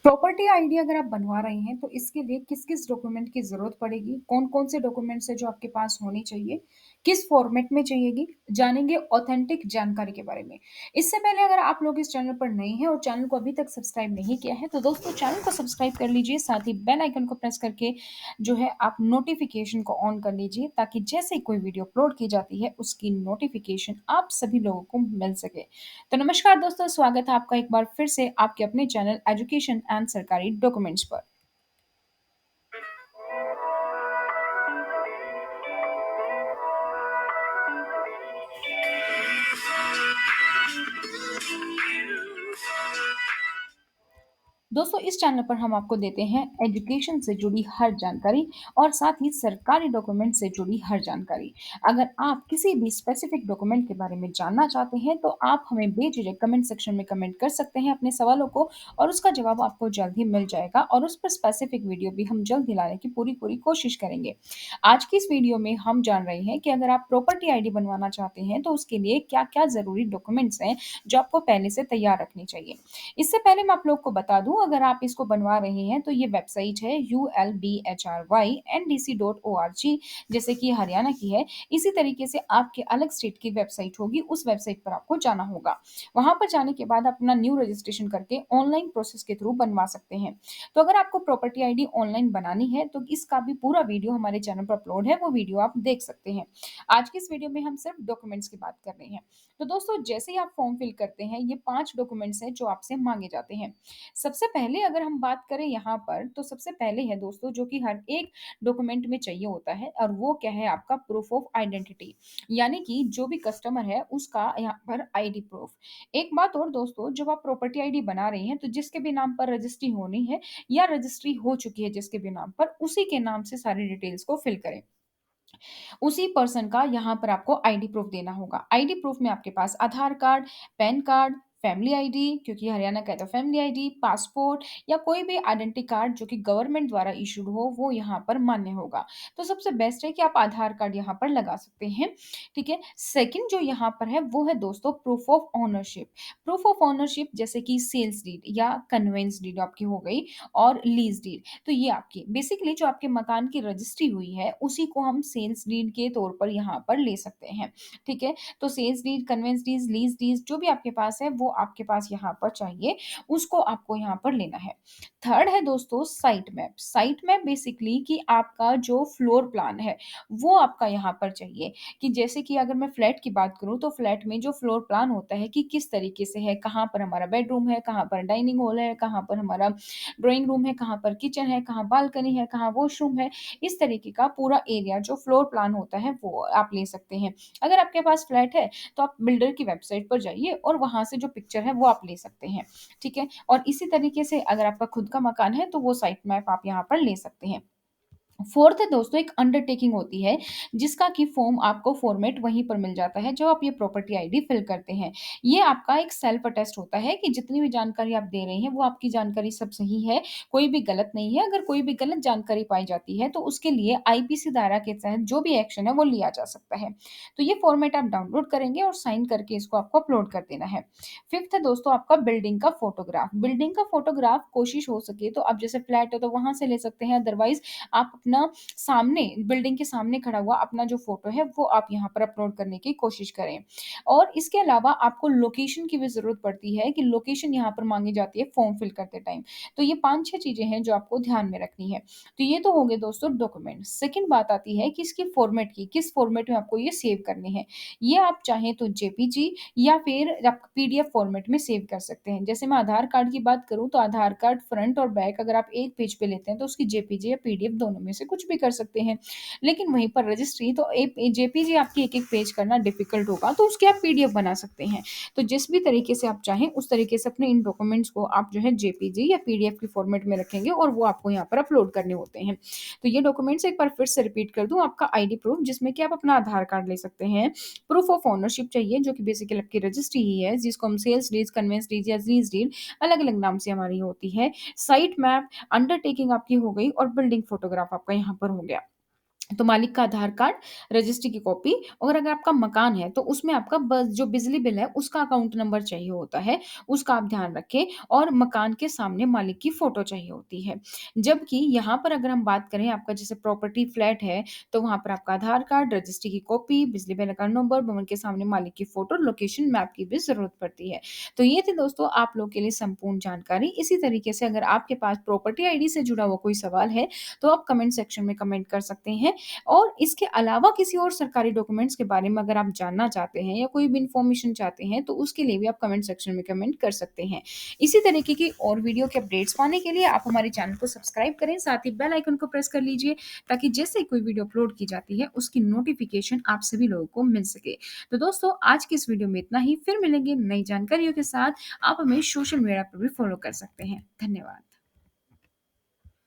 Property ID अगर आप बनवा रहे हैं, तो इसके लिए किस-किस डॉक्यूमेंट की ज़रूरत पड़ेगी? कौन-कौन से डॉक्यूमेंट्स हैं जो आपके पास होने चाहिए? किस फॉर्मेट में चाहिएगी? जानेंगे ऑथेंटिक जानकारी के बारे में। इससे पहले अगर आप लोग इस चैनल पर नए हैं और चैनल को अभी तक सब्सक्राइब नहीं किया है, तो दोस्तों चैनल को सब्सक्राइब कर लीजिए, साथ ही बेल आइकन को प्रेस करके जो है आप नोटिफ़िकेशन को ऑन कर लीजिए, ताकि जैसे ही कोई वीडियो अपलोड की जाती है, उसकी नोटिफ़िकेशन आप सभी लोगों को मिल सके। तो नमस्कार दोस्तों, स्वागत है आपका एक बार फिर से आपके अपने चैनल एजुकेशन एंड सरकारी डॉक्यूमेंट्स पर। दोस्तों इस चैनल पर हम आपको देते हैं एजुकेशन से जुड़ी हर जानकारी और साथ ही सरकारी डॉक्यूमेंट से जुड़ी हर जानकारी। अगर आप किसी भी स्पेसिफिक डॉक्यूमेंट के बारे में जानना चाहते हैं, तो आप हमें बेझिझक कमेंट सेक्शन में कमेंट कर सकते हैं अपने सवालों को, और उसका जवाब आपको जल्द ही मिल जाएगा और उस पर स्पेसिफिक वीडियो भी हम जल्द ही लाने की पूरी कोशिश करेंगे। आज की इस वीडियो में हम जान रहे हैं कि अगर आप प्रॉपर्टी आईडी बनवाना चाहते हैं, तो उसके लिए क्या क्या जरूरी डॉक्यूमेंट्स हैं जो आपको पहले से तैयार रखने चाहिए। इससे पहले मैं आप लोग को बता दूं, अगर आप इसको बनवा रहे हैं, तो ये वेबसाइट है ulbhryndc.org, जैसे कि हरियाणा की है। इसी तरीके से आपके अलग स्टेट की वेबसाइट होगी, उस वेबसाइट पर आपको जाना होगा। वहां पर जाने के बाद अपना न्यू रजिस्ट्रेशन करके ऑनलाइन प्रोसेस के थ्रू बनवा सकते हैं। तो अगर आपको प्रॉपर्टी आईडी ऑनलाइन बनानी है, तो इसका भी पूरा वीडियो हमारे चैनल पर अपलोड है, वो वीडियो आप देख सकते हैं। आज की इस वीडियो में हम सिर्फ डॉक्यूमेंट्स की बात कर रहे हैं। तो दोस्तों जैसे ही आप फॉर्म फिल करते हैं, ये 5 डॉक्यूमेंट्स हैं जो आपसे माँगे जाते हैं। सबसे पहले अगर हम बात करें यहाँ पर, तो सबसे पहले है दोस्तों जो कि हर एक डॉक्यूमेंट में चाहिए होता है, और वो क्या है, आपका प्रूफ ऑफ आइडेंटिटी। यानी कि जो भी कस्टमर है उसका यहाँ पर आईडी प्रूफ। एक बात और दोस्तों, जब आप प्रॉपर्टी आईडी बना रहे हैं, तो जिसके भी नाम पर रजिस्ट्री होनी है या रजिस्ट्री हो चुकी है जिसके भी नाम पर, उसी के नाम से सारी डिटेल्स को फिल करें। उसी पर्सन का यहाँ पर आपको आईडी प्रूफ देना होगा। आईडी प्रूफ में आपके पास Aadhaar card, PAN card, family ID, क्योंकि हरियाणा का है तो फैमिली आईडी, पासपोर्ट या कोई भी आइडेंटिटी कार्ड जो कि गवर्नमेंट द्वारा इश्यूड हो, वो यहाँ पर मान्य होगा। तो सबसे बेस्ट है कि आप आधार कार्ड यहाँ पर लगा सकते हैं, ठीक है? सेकंड जो यहाँ पर है, वो है दोस्तों proof of ownership. Proof of ownership जैसे कि सेल्स डीड या कन्वेंस डीड आपकी हो गई, और लीज डीड। तो ये आपकी बेसिकली जो आपके मकान की रजिस्ट्री हुई है, उसी को हम सेल्स डीड के तौर पर यहाँ पर ले सकते हैं, ठीक है? तो sales deed, conveyance deed, lease deed जो भी आपके पास है, वो आपके पास यहाँ पर चाहिए, उसको आपको यहाँ पर लेना है। थर्ड है दोस्तों site map. Site map basically कि आपका जो फ्लोर प्लान है, वो आपका यहाँ पर चाहिए। कि जैसे कि अगर मैं फ्लैट की बात करूँ, तो फ्लैट में जो फ्लोर प्लान होता है कि किस तरीके से है, कहाँ पर हमारा बेडरूम है, कहाँ पर डाइनिंग हॉल है, कहाँ पर हमारा ड्राइंग रूम है, कहाँ पर किचन है, कहाँ बालकनी है, कहाँ वॉशरूम है। इस तरीके का पूरा एरिया जो फ्लोर प्लान होता है, वो आप ले सकते हैं। अगर आपके पास फ्लैट है, तो आप बिल्डर की वेबसाइट पर जाइए और वहाँ से जो पिक्चर है वो आप ले सकते हैं, ठीक है? और इसी तरीके से अगर आपका खुद का मकान है, तो वो साइट मैप आप यहाँ पर ले सकते हैं। फोर्थ है दोस्तों एक अंडरटेकिंग होती है, जिसका कि फॉर्म आपको फॉर्मेट वहीं पर मिल जाता है, जो आप ये प्रॉपर्टी आईडी फिल करते हैं। ये आपका एक सेल्फ अटेस्ट होता है कि जितनी भी जानकारी आप दे रहे हैं, वो आपकी जानकारी सब सही है, कोई भी गलत नहीं है। अगर कोई भी गलत जानकारी पाई जाती है, तो उसके लिए आईपीसी धारा के तहत जो भी एक्शन है वो लिया जा सकता है। तो ये फॉर्मेट आप डाउनलोड करेंगे और साइन करके इसको आपको अपलोड कर देना है। फिफ्थ है दोस्तों आपका बिल्डिंग का फोटोग्राफ। बिल्डिंग का फोटोग्राफ कोशिश हो सके तो आप जैसे फ्लैट है तो वहां से ले सकते हैं, अदरवाइज आप अपना सामने बिल्डिंग के सामने खड़ा हुआ अपना जो फ़ोटो है, वो आप यहाँ पर अपलोड करने की कोशिश करें। और इसके अलावा आपको लोकेशन की भी ज़रूरत पड़ती है कि लोकेशन यहाँ पर माँगी जाती है फ़ॉर्म फिल करते टाइम। तो ये 5-6 चीज़ें हैं जो आपको ध्यान में रखनी है। तो ये तो हो गए दोस्तों डॉक्यूमेंट। सेकंड बात आती है कि इसकी फ़ॉर्मेट की, किस फ़ॉर्मेट में आपको ये सेव करने हैं। ये आप चाहें तो जेपीजी या फिर आप पीडीएफ फ़ॉर्मेट में सेव कर सकते हैं। जैसे मैं आधार कार्ड की बात करूँ, तो आधार कार्ड फ्रंट और बैक अगर आप एक पेज पे लेते हैं, तो उसकी जेपीजी या पीडीएफ दोनों में से कुछ भी कर सकते हैं। लेकिन वहीं पर रजिस्ट्री तो जेपीजी आपकी एक-एक पेज करना डिफ़िकल्ट होगा, तो उसकी आप पीडीएफ बना सकते हैं। तो जिस भी तरीके से आप चाहें, उस तरीके से अपने इन डॉक्यूमेंट्स को आप जो है जेपीजी या पीडीएफ की फ़ॉर्मेट में रखेंगे और वो आपको यहाँ पर अपलोड करने होते हैं। तो ये डॉक्यूमेंट्स एक बार फिर से रिपीट कर दूँ, आपका आईडी प्रूफ जिसमें कि आप अपना आधार कार्ड ले सकते हैं, प्रूफ ऑफ ओनरशिप चाहिए जो कि बेसिकली आपकी रजिस्ट्री ही है, जिसको हम सेल्स डीड, कन्वेंस डीड या लीज़ डीड अलग-अलग नाम से हमारी होती है। साइट मैप, अंडरटेकिंग आपकी हो गई और बिल्डिंग फोटोग्राफ आपका यहाँ पर हो गया। तो मालिक का आधार कार्ड, रजिस्ट्री की कॉपी और अगर आपका मकान है तो उसमें आपका जो बिजली बिल है उसका अकाउंट नंबर चाहिए होता है, उसका आप ध्यान रखें और मकान के सामने मालिक की फ़ोटो चाहिए होती है। जबकि यहाँ पर अगर हम बात करें आपका जैसे प्रॉपर्टी फ्लैट है, तो वहाँ पर आपका आधार कार्ड, रजिस्ट्री की कॉपी, बिजली बिल अकाउंट नंबर, भवन के सामने मालिक की फ़ोटो, लोकेशन मैप की भी ज़रूरत पड़ती है। तो ये थी दोस्तों आप लोग के लिए संपूर्ण जानकारी। इसी तरीके से अगर आपके पास प्रॉपर्टी आईडी से जुड़ा हुआ कोई सवाल है, तो आप कमेंट सेक्शन में कमेंट कर सकते हैं। और इसके अलावा किसी और सरकारी डॉक्यूमेंट्स के बारे में अगर आप जानना चाहते हैं या कोई भी इन्फॉर्मेशन चाहते हैं, तो उसके लिए भी आप कमेंट सेक्शन में कमेंट कर सकते हैं। इसी तरीके की और वीडियो के अपडेट्स पाने के लिए आप हमारे चैनल को सब्सक्राइब करें, साथ ही बेल आइकन को प्रेस कर लीजिए ताकि जैसे ही कोई वीडियो अपलोड की जाती है, उसकी नोटिफिकेशन आप सभी लोगों को मिल सके। तो दोस्तों आज की इस वीडियो में इतना ही, फिर मिलेंगे नई जानकारियों के साथ। आप हमें सोशल मीडिया पर भी फॉलो कर सकते हैं। धन्यवाद।